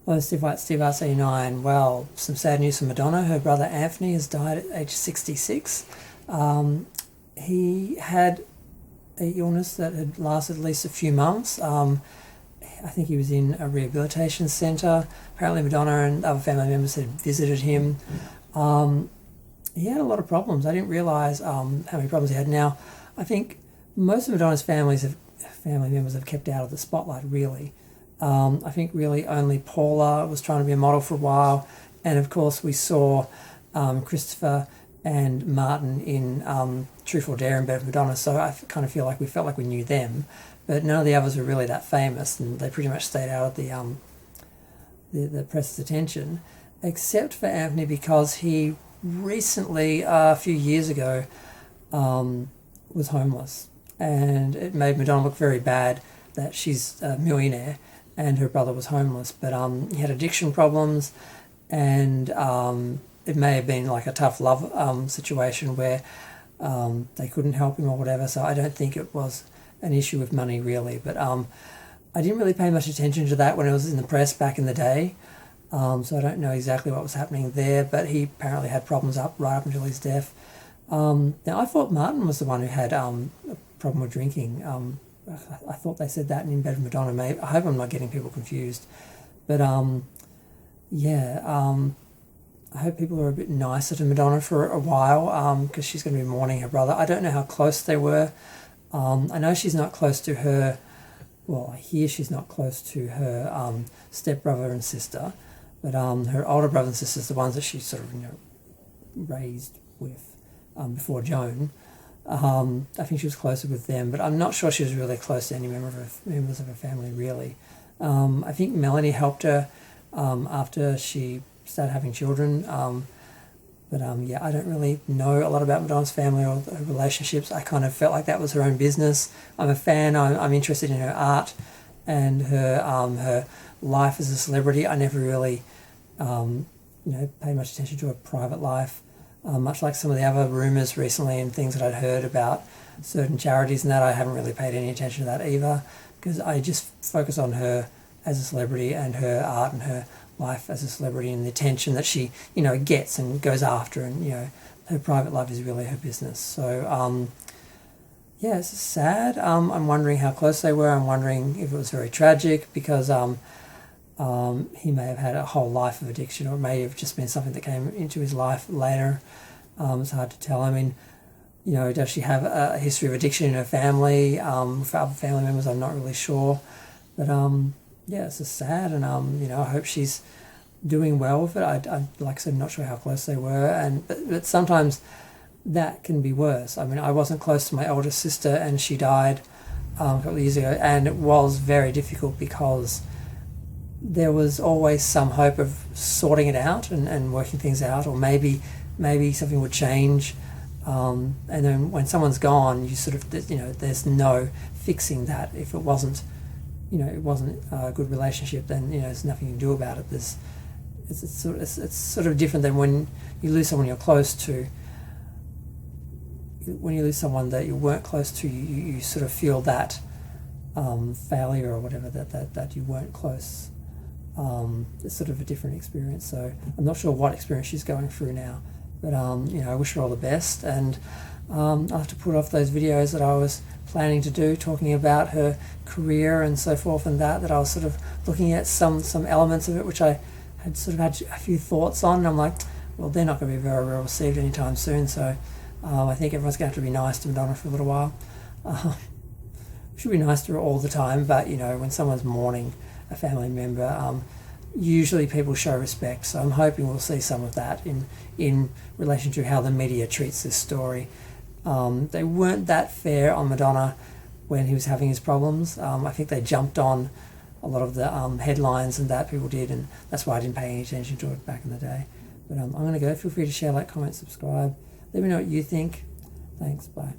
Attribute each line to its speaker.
Speaker 1: Well, Steve White, Steve R79. Well, some sad news for Madonna. Her brother Anthony has died at age 66. He had an illness that had lasted at least a few months. I think he was in a rehabilitation centre. Apparently Madonna and other family members had visited him. He had a lot of problems. I didn't realise how many problems he had. Now, I think most of Madonna's family members have kept out of the spotlight, really. I think really only Paula was trying to be a model for a while, and of course we saw Christopher and Martin in Truth or Dare in bed with Madonna, so I kind of feel like we felt like we knew them, but none of the others were really that famous, and they pretty much stayed out of the press's attention, except for Anthony, because he recently, a few years ago, was homeless, and it made Madonna look very bad that she's a millionaire and her brother was homeless, but he had addiction problems, and it may have been like a tough love situation where they couldn't help him or whatever, so I don't think it was an issue with money really, but I didn't really pay much attention to that when it was in the press back in the day, so I don't know exactly what was happening there, but he apparently had problems right up until his death. Now I thought Martin was the one who had a problem with drinking. I thought they said that in Bed with Madonna. Maybe, I hope I'm not getting people confused, but yeah, I hope people are a bit nicer to Madonna for a while, because she's going to be mourning her brother. I don't know how close they were. I know she's not close to her. Well, I hear she's not close to her stepbrother and sister, but her older brother and sisters, the ones that she sort of raised with before Joan. I think she was closer with them, but I'm not sure she was really close to any members of her family, really. I think Melanie helped her after she started having children, but yeah, I don't really know a lot about Madonna's family or her relationships. I kind of felt like that was her own business. I'm a fan, I'm interested in her art and her life as a celebrity. I never really paid much attention to her private life. Much like some of the other rumours recently and things that I'd heard about certain charities and that, I haven't really paid any attention to that either, because I just focus on her as a celebrity and her art and her life as a celebrity and the attention that she, gets and goes after, and, her private life is really her business. So, yeah, it's sad. I'm wondering how close they were. I'm wondering if it was very tragic, because he may have had a whole life of addiction, or it may have just been something that came into his life later. It's hard to tell. I mean, does she have a history of addiction in her family? For other family members, I'm not really sure. But yeah, it's just sad, and I hope she's doing well with it. I like I said, I'm not sure how close they were, but sometimes that can be worse. I mean, I wasn't close to my older sister, and she died a couple of years ago, and it was very difficult because there was always some hope of sorting it out and working things out, or maybe something would change, and then when someone's gone, you sort of, there's no fixing that. If it wasn't a good relationship, then there's nothing you can do about it. It's sort of different than when you lose someone you're close to. When you lose someone that you weren't close to, you sort of feel that failure or whatever, that you weren't close. It's sort of a different experience, so I'm not sure what experience she's going through now, but I wish her all the best, and I'll have to put off those videos that I was planning to do, talking about her career and so forth, and that I was sort of looking at some elements of it which I had sort of had a few thoughts on, and I'm like, well, they're not going to be very well received anytime soon, so I think everyone's going to have to be nice to Madonna for a little while. We should be nice to her all the time, but when someone's mourning a family member, usually people show respect, so I'm hoping we'll see some of that in relation to how the media treats this story. They weren't that fair on Madonna when he was having his problems. I think they jumped on a lot of the headlines and that people did, and that's why I didn't pay any attention to it back in the day. But I'm going to go. Feel free to share, like, comment, subscribe. Let me know what you think. Thanks, bye.